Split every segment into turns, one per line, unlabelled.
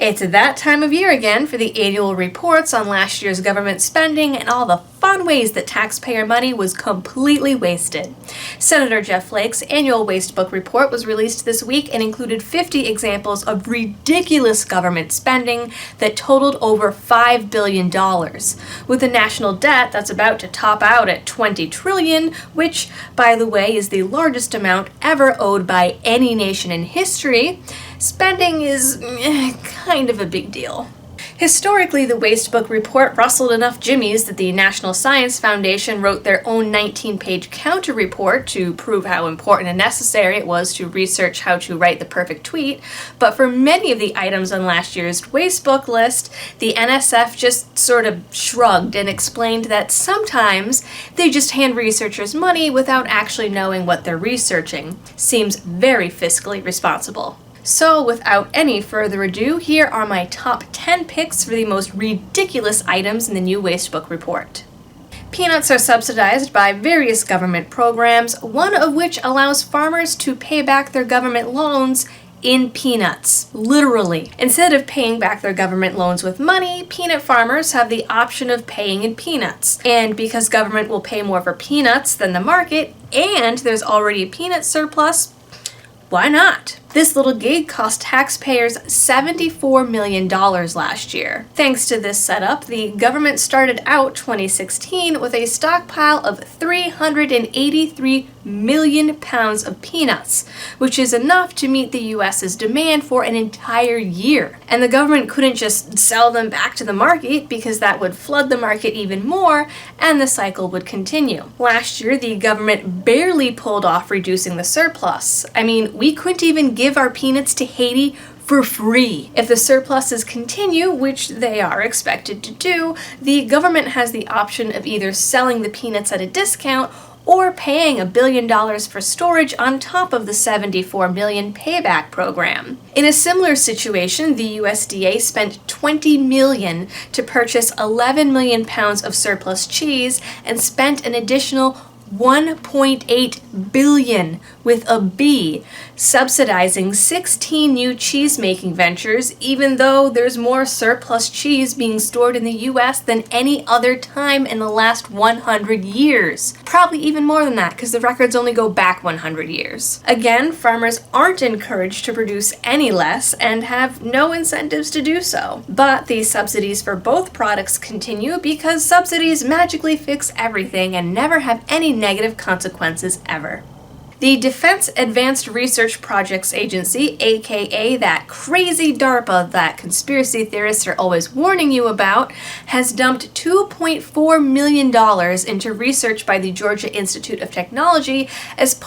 It's that time of year again for the annual reports on last year's government spending and all the fun ways that taxpayer money was completely wasted. Senator Jeff Flake's annual Wastebook report was released this week and included 50 examples of ridiculous government spending that totaled over $5 billion, with a national debt that's about to top out at $20 trillion, which, by the way, is the largest amount ever owed by any nation in history. Spending is kind of a big deal. Historically, the Wastebook report rustled enough jimmies that the National Science Foundation wrote their own 19-page counter-report to prove how important and necessary it was to research how to write the perfect tweet. But for many of the items on last year's Wastebook list, the NSF just sort of shrugged and explained that sometimes they just hand researchers money without actually knowing what they're researching. Seems very fiscally responsible. So, without any further ado, here are my top 10 picks for the most ridiculous items in the new Wastebook report. Peanuts are subsidized by various government programs, one of which allows farmers to pay back their government loans in peanuts. Literally. Instead of paying back their government loans with money, peanut farmers have the option of paying in peanuts. And because government will pay more for peanuts than the market, and there's already a peanut surplus, why not? This little gig cost taxpayers $74 million last year. Thanks to this setup, the government started out 2016 with a stockpile of 383 million pounds of peanuts, which is enough to meet the US's demand for an entire year. And the government couldn't just sell them back to the market because that would flood the market even more and the cycle would continue. Last year, the government barely pulled off reducing the surplus. I mean, we couldn't even give our peanuts to Haiti for free. If the surpluses continue, which they are expected to do, the government has the option of either selling the peanuts at a discount or paying $1 billion for storage on top of the 74 million payback program. In a similar situation, the USDA spent $20 million to purchase 11 million pounds of surplus cheese and spent an additional $1.8 billion with a B, subsidizing 16 new cheese-making ventures, even though there's more surplus cheese being stored in the US than any other time in the last 100 years. Probably even more than that, because the records only go back 100 years. Again, farmers aren't encouraged to produce any less and have no incentives to do so. But the subsidies for both products continue because subsidies magically fix everything and never have any negative consequences ever. The Defense Advanced Research Projects Agency, aka that crazy DARPA that conspiracy theorists are always warning you about, has dumped $2.4 million into research by the Georgia Institute of Technology as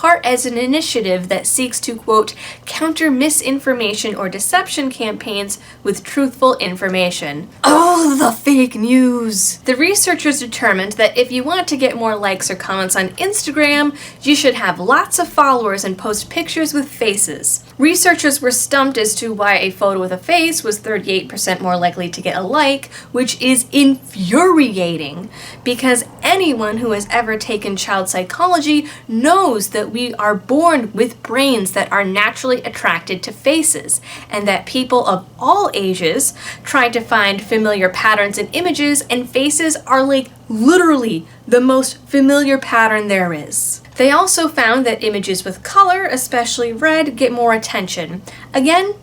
an initiative that seeks to, quote, counter misinformation or deception campaigns with truthful information. Oh, the fake news! The researchers determined that if you want to get more likes or comments on Instagram, you should have lots of followers and post pictures with faces. Researchers were stumped as to why a photo with a face was 38% more likely to get a like, which is infuriating, because anyone who has ever taken child psychology knows that we are born with brains that are naturally attracted to faces, and that people of all ages try to find familiar patterns in images, and faces are like literally the most familiar pattern there is. They also found that images with color, especially red, get more attention. Again,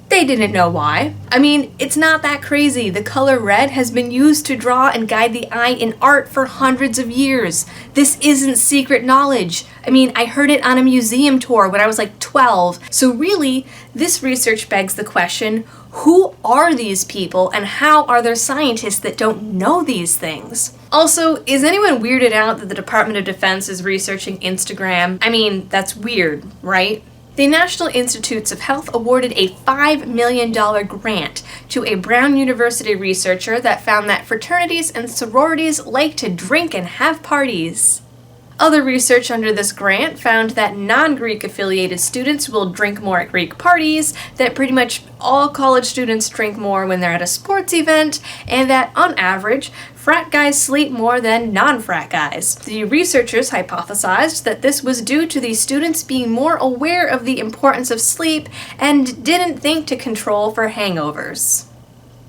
they didn't know why. I mean, it's not that crazy. The color red has been used to draw and guide the eye in art for hundreds of years. This isn't secret knowledge. I mean, I heard it on a museum tour when I was like 12. So really, this research begs the question, who are these people and how are there scientists that don't know these things? Also, is anyone weirded out that the Department of Defense is researching Instagram? I mean, that's weird, right? The National Institutes of Health awarded a $5 million grant to a Brown University researcher that found that fraternities and sororities like to drink and have parties. Other research under this grant found that non-Greek affiliated students will drink more at Greek parties, that pretty much all college students drink more when they're at a sports event, and that on average, frat guys sleep more than non-frat guys. The researchers hypothesized that this was due to the students being more aware of the importance of sleep and didn't think to control for hangovers.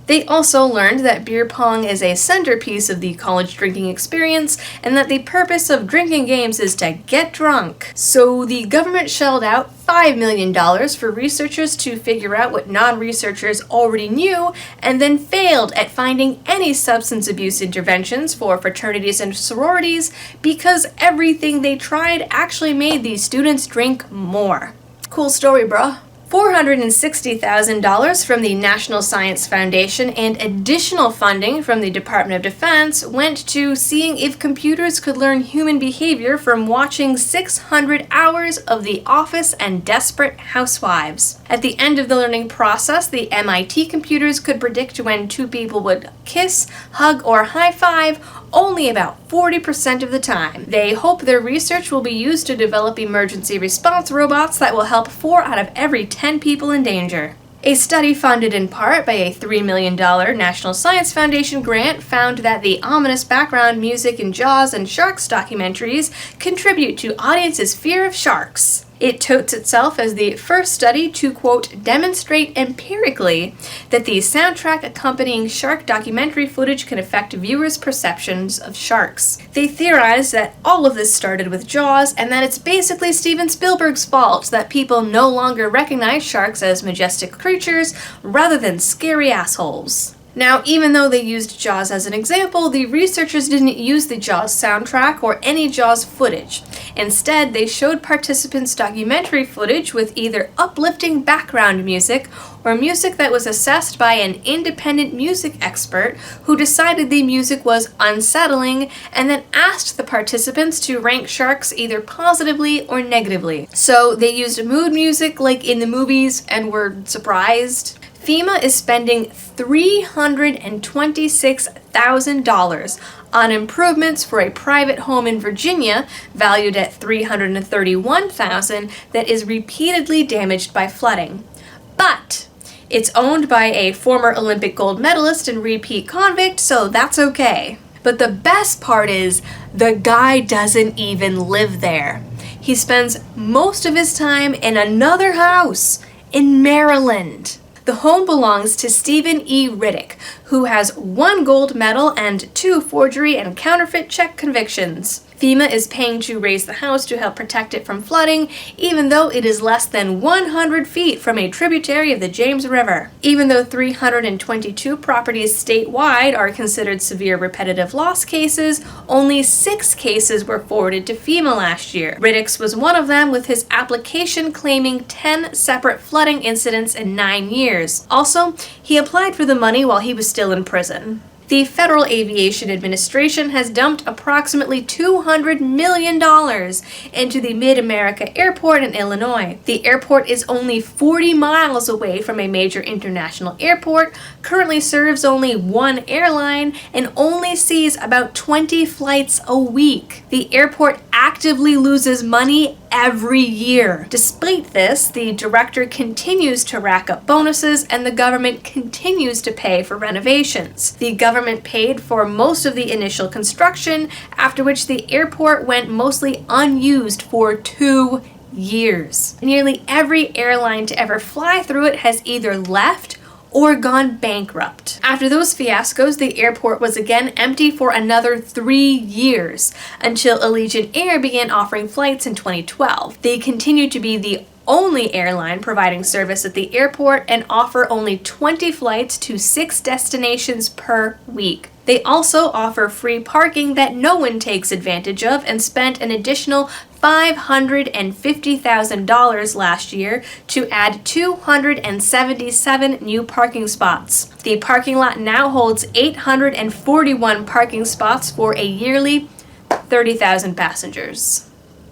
They also learned that beer pong is a centerpiece of the college drinking experience and that the purpose of drinking games is to get drunk. So the government shelled out $5 million for researchers to figure out what non-researchers already knew and then failed at finding any substance abuse interventions for fraternities and sororities because everything they tried actually made these students drink more. Cool story, bruh. $460,000 from the National Science Foundation and additional funding from the Department of Defense went to seeing if computers could learn human behavior from watching 600 hours of The Office and Desperate Housewives. At the end of the learning process, the MIT computers could predict when two people would kiss, hug, or high-five only about 40% of the time. They hope their research will be used to develop emergency response robots that will help 4 out of every 10 people in danger. A study funded in part by a $3 million National Science Foundation grant found that the ominous background music in Jaws and Sharks documentaries contribute to audiences' fear of sharks. It touts itself as the first study to, quote, demonstrate empirically that the soundtrack accompanying shark documentary footage can affect viewers' perceptions of sharks. They theorized that all of this started with Jaws and that it's basically Steven Spielberg's fault that people no longer recognize sharks as majestic creatures rather than scary assholes. Now, even though they used Jaws as an example, the researchers didn't use the Jaws soundtrack or any Jaws footage. Instead, they showed participants documentary footage with either uplifting background music or music that was assessed by an independent music expert who decided the music was unsettling and then asked the participants to rank sharks either positively or negatively. So they used mood music like in the movies and were surprised. FEMA is spending $326,000 on improvements for a private home in Virginia, valued at $331,000, that is repeatedly damaged by flooding. But it's owned by a former Olympic gold medalist and repeat convict, so that's okay. But the best part is, the guy doesn't even live there. He spends most of his time in another house in Maryland. The home belongs to Stephen E. Riddick, who has 1 gold medal and 2 forgery and counterfeit check convictions. FEMA is paying to raise the house to help protect it from flooding, even though it is less than 100 feet from a tributary of the James River. Even though 322 properties statewide are considered severe repetitive loss cases, only 6 cases were forwarded to FEMA last year. Riddick's was one of them, with his application claiming 10 separate flooding incidents in 9 years. Also, he applied for the money while he was still in prison. The Federal Aviation Administration has dumped approximately $200 million into the Mid-America Airport in Illinois. The airport is only 40 miles away from a major international airport, currently serves only 1 airline, and only sees about 20 flights a week. The airport actively loses money every year. Despite this, the director continues to rack up bonuses and the government continues to pay for renovations. The government paid for most of the initial construction, after which the airport went mostly unused for 2 years. Nearly every airline to ever fly through it has either left or gone bankrupt. After those fiascos, the airport was again empty for another 3 years, until Allegiant Air began offering flights in 2012. They continue to be the only airline providing service at the airport and offer only 20 flights to 6 destinations per week. They also offer free parking that no one takes advantage of and spent an additional $550,000 last year to add 277 new parking spots. The parking lot now holds 841 parking spots for a yearly 30,000 passengers.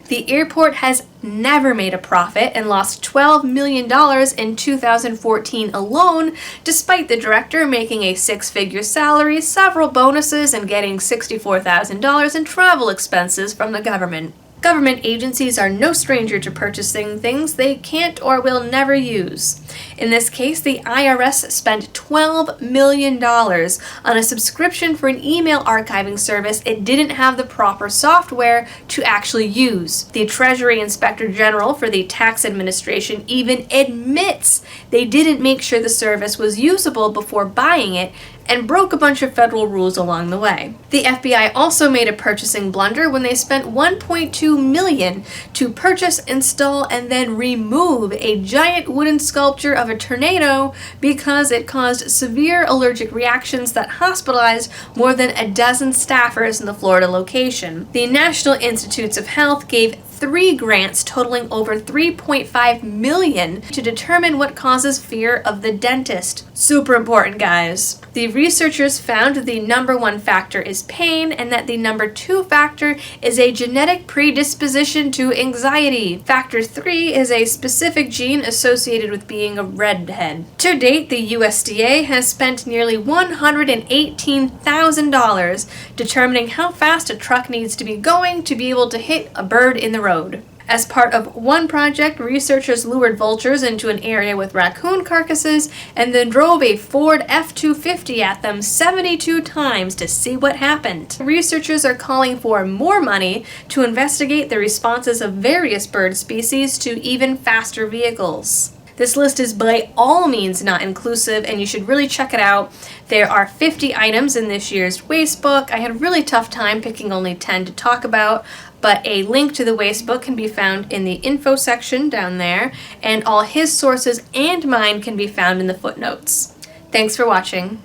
The airport has never made a profit and lost $12 million in 2014 alone, despite the director making a six-figure salary, several bonuses, and getting $64,000 in travel expenses from the government. Government agencies are no stranger to purchasing things they can't or will never use. In this case, the IRS spent $12 million on a subscription for an email archiving service it didn't have the proper software to actually use. The Treasury Inspector General for the Tax Administration even admits they didn't make sure the service was usable before buying it, and broke a bunch of federal rules along the way. The FBI also made a purchasing blunder when they spent $1.2 million to purchase, install, and then remove a giant wooden sculpture of a tornado because it caused severe allergic reactions that hospitalized more than a dozen staffers in the Florida location. The National Institutes of Health gave 3 grants totaling over $3.5 million to determine what causes fear of the dentist. Super important, guys. The researchers found the number 1 factor is pain and that the number 2 factor is a genetic predisposition to anxiety. Factor 3 is a specific gene associated with being a redhead. To date, the USDA has spent nearly $118,000 determining how fast a truck needs to be going to be able to hit a bird in the road. As part of one project, researchers lured vultures into an area with raccoon carcasses and then drove a Ford F-250 at them 72 times to see what happened. Researchers are calling for more money to investigate the responses of various bird species to even faster vehicles. This list is by all means not inclusive, and you should really check it out. There are 50 items in this year's Wastebook. I had a really tough time picking only 10 to talk about, but a link to the Wastebook can be found in the info section down there, and all his sources and mine can be found in the footnotes. Thanks for watching.